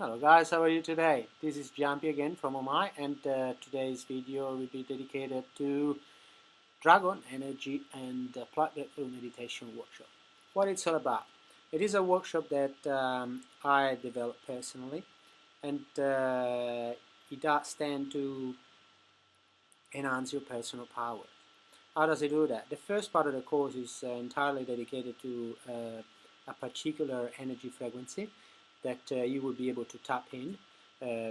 Hello guys, how are you today? This is Jumpy again from Omai, and today's video will be dedicated to Dragon Energy and Plant Breakthrough Meditation Workshop. What it's all about. It is a workshop that I developed personally, and it does tend to enhance your personal power. How does it do that? The first part of the course is entirely dedicated to a particular energy frequency that you will be able to tap in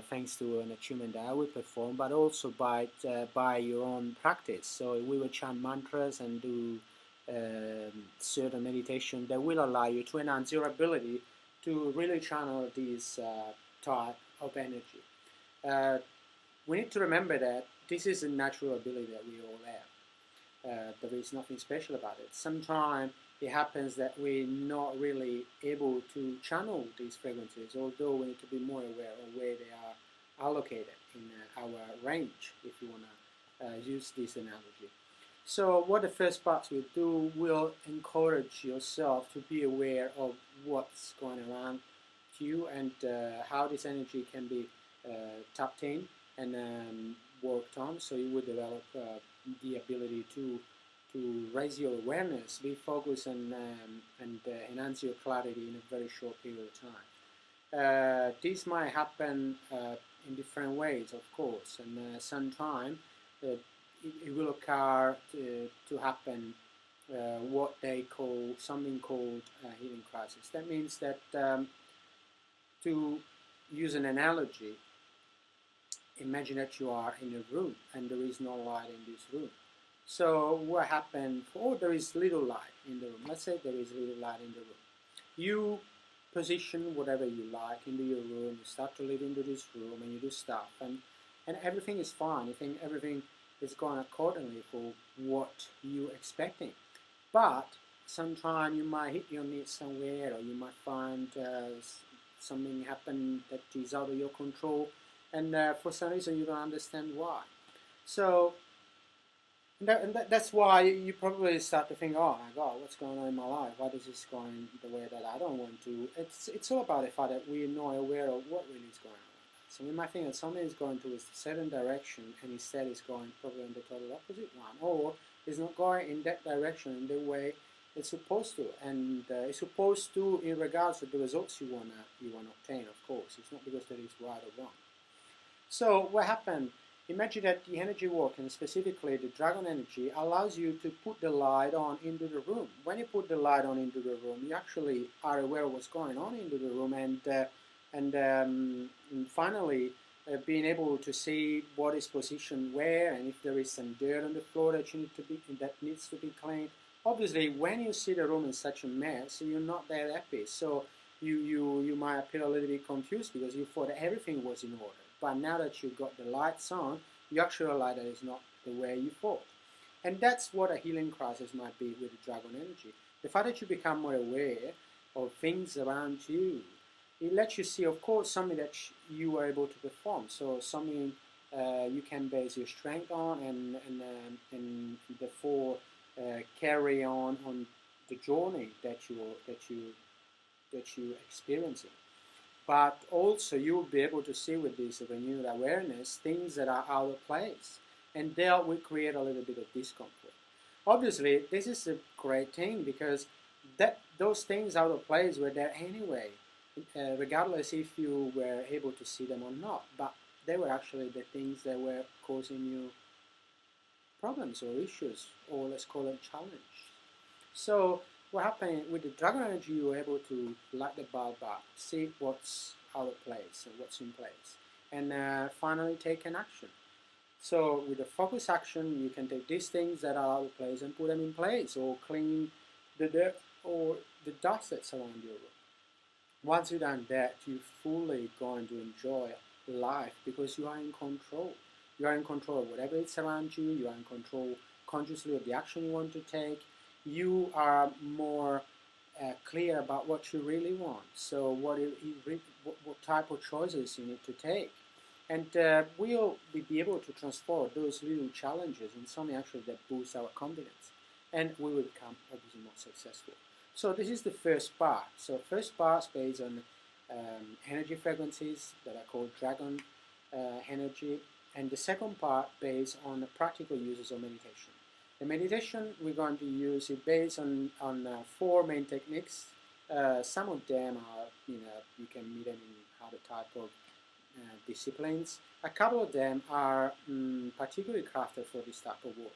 thanks to an attunement that I will perform, but also by your own practice. So we will chant mantras and do certain meditation that will allow you to enhance your ability to really channel this type of energy. We need to remember that this is a natural ability that we all have. There is nothing special about it. Sometimes it happens that we're not really able to channel these frequencies, although we need to be more aware of where they are allocated in our range, if you want to use this analogy. So what the first parts will do will encourage yourself to be aware of what's going around you and how this energy can be tapped in and worked on, so you will develop the ability to raise your awareness, be focused, and enhance your clarity in a very short period of time. This might happen in different ways, of course, and sometimes it will occur to happen what they call something called healing crisis. That means that to use an analogy, imagine that you are in a room and there is no light in this room. So what happened? There is little light in the room. Let's say there is little light in the room. You position whatever you like into your room. You start to live into this room and you do stuff, and everything is fine. You think everything is going accordingly for what you're expecting. But sometimes you might hit your knee somewhere, or you might find something happen that is out of your control, and for some reason you don't understand why. So that's why you probably start to think, oh my God, what's going on in my life? Why is this going the way that I don't want to? It's all about the fact that we're not aware of what really is going on. So we might think that something is going to a certain direction and instead it's going probably in the total opposite one, or it's not going in that direction in the way it's supposed to, and it's supposed to in regards to the results you wanna obtain. Of course, it's not because that is right or wrong. So what happened? Imagine that the energy work, and specifically the dragon energy, allows you to put the light on into the room. When you put the light on into the room, you actually are aware of what's going on into the room, and finally being able to see what is positioned where, and if there is some dirt on the floor that needs to be cleaned. Obviously, when you see the room in such a mess, you're not that happy. So you might appear a little bit confused because you thought that everything was in order. But now that you've got the lights on, you actually realize that it's not the way you thought. And that's what a healing crisis might be with the dragon energy. The fact that you become more aware of things around you, it lets you see, of course, something that you are able to perform. So something you can base your strength on, and therefore carry on the journey that you're experiencing. But also you'll be able to see with this renewed awareness things that are out of place, and that will create a little bit of discomfort. Obviously, this is a great thing because those things out of place were there anyway, regardless if you were able to see them or not. But they were actually the things that were causing you problems or issues, or let's call it challenge. So what happened with the dragon energy, you were able to light the bulb up, see what's out of place and what's in place, and finally take an action. So with the focus action, you can take these things that are out of place and put them in place, or clean the dirt or the dust that's around your room. Once you've done that, you're fully going to enjoy life because you are in control. You are in control of whatever is around you. You are in control consciously of the action you want to take. You are more clear about what you really want. So what type of choices you need to take. And we'll be able to transform those little challenges in something actually that boosts our confidence. And we will become obviously more successful. So this is the first part. So first part is based on energy frequencies that are called dragon energy, and the second part based on the practical uses of meditation. The meditation we're going to use is based on four main techniques. Some of them are, you can meet them in other type of disciplines. A couple of them are particularly crafted for this type of work.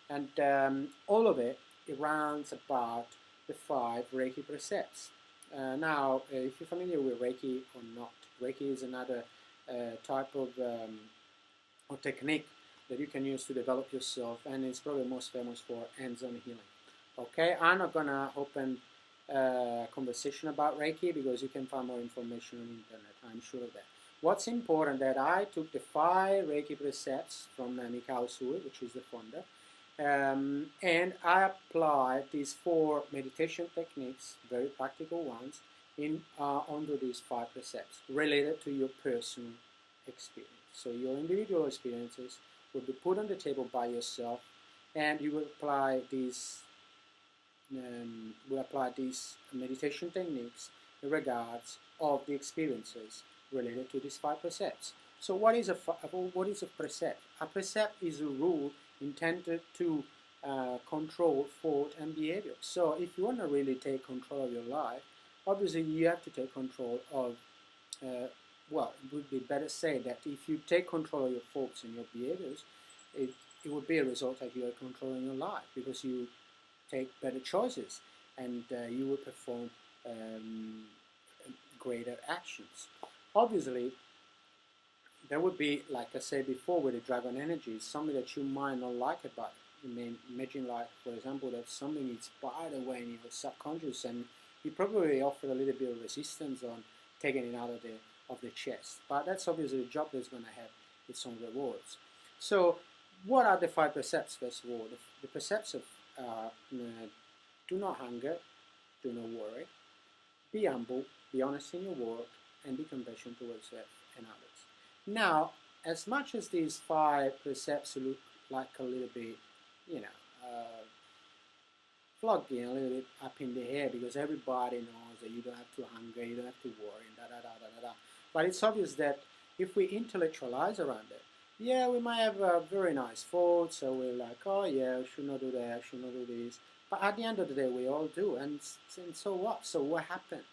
And all of it runs about the 5 Reiki precepts. Now, if you're familiar with Reiki or not, Reiki is another type of technique that you can use to develop yourself, and it's probably most famous for hands-on healing. Okay, I'm not gonna open conversation about Reiki because you can find more information on the internet, I'm sure of that. What's important that I took the 5 Reiki precepts from Mikao Sui, which is the founder, and I applied these 4 meditation techniques, very practical ones, onto these 5 precepts related to your personal experience. So your individual experiences will be put on the table by yourself, and you will apply these meditation techniques in regards of the experiences related to these 5 precepts. So what is a precept? A precept is a rule intended to control thought and behavior. So if you want to really take control of your life, obviously you have to take control of well, it would be better said that if you take control of your thoughts and your behaviors, it would be a result that you are controlling your life, because you take better choices and you will perform greater actions. Obviously, there would be, like I said before, with the dragon energy, something that you might not like about it. You may imagine, like, for example, that something is barred away in your subconscious, and you probably offer a little bit of resistance on taking it out of the chest. But that's obviously a job that's going to have its own rewards. So what are the 5 precepts, first of all? The precepts of do not hunger, do not worry, be humble, be honest in your work, and be compassionate towards yourself and others. Now, as much as these 5 precepts look like a little bit, flogging, a little bit up in the air, because everybody knows that you don't have to hunger, you don't have to worry, and . But it's obvious that if we intellectualize around it, yeah, we might have very nice thoughts, so we're like, oh yeah, I should not do that, I should not do this. But at the end of the day, we all do, and so what? So what happened?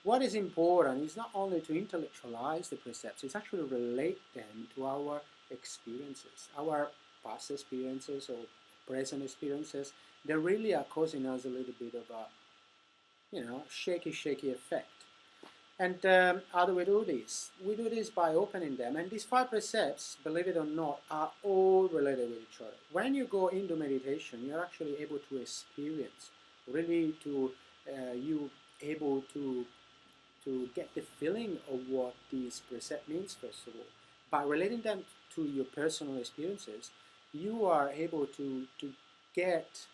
What is important is not only to intellectualize the precepts, it's actually relate them to our experiences, our past experiences or present experiences. They really are causing us a little bit of a, shaky effect. And how do we do this? We do this by opening them. And these 5 precepts, believe it or not, are all related with each other. When you go into meditation, you're actually able to experience, really you able to get the feeling of what this precept means, first of all. By relating them to your personal experiences, you are able to get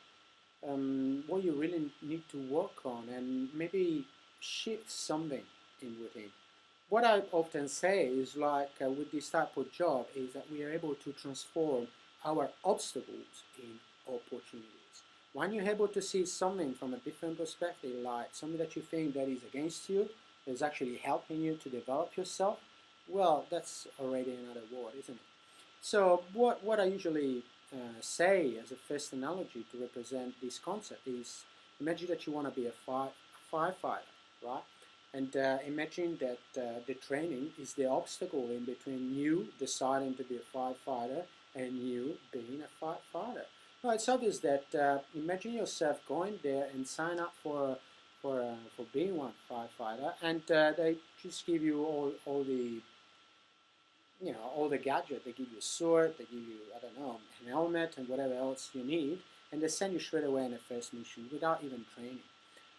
what you really need to work on, and maybe shift something in within. What I often say is, like with this type of job, is that we are able to transform our obstacles in opportunities. When you're able to see something from a different perspective, like something that you think that is against you, is actually helping you to develop yourself, well, that's already another word, isn't it? So what I usually say as a first analogy to represent this concept is, imagine that you want to be a firefighter, right? And imagine that the training is the obstacle in between you deciding to be a firefighter and you being a firefighter. No, it's obvious that imagine yourself going there and sign up for being one firefighter, and they just give you all the all the gadget. They give you a sword, they give you, I don't know, an helmet and whatever else you need, and they send you straight away in the first mission without even training.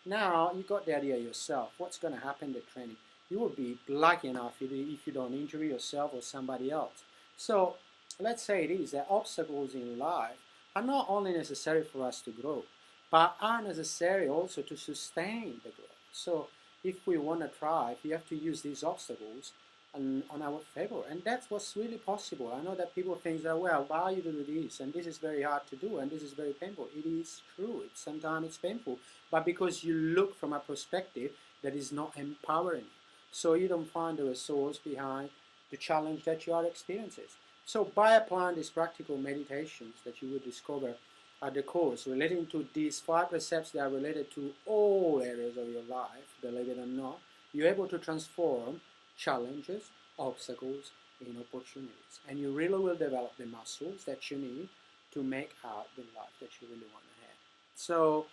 Now you got the idea yourself. What's going to happen in the training? You will be lucky enough if you don't injure yourself or somebody else. So let's say it is that obstacles in life are not only necessary for us to grow, but are necessary also to sustain the growth. So if we want to thrive, we have to use these obstacles on our favor, and that's what's really possible. I know that people think that, well, why you do this, and this is very hard to do, and this is very painful. It is true. Sometimes it's painful, but because you look from a perspective that is not empowering. so you don't find the resource behind the challenge that you are experiencing. So by applying these practical meditations that you will discover at the course relating to these 5 precepts that are related to all areas of your life, believe it or not, you're able to transform challenges, obstacles in opportunities. And you really will develop the muscles that you need to make out the life that you really want to have. So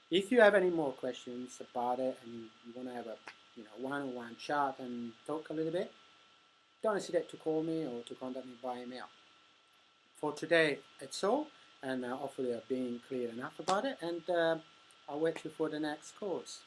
if you have any more questions about it and you want to have a one-on-one chat and talk a little bit, don't hesitate to call me or to contact me by email. For today, it's all, and hopefully I've been clear enough about it, and I'll wait you for the next course.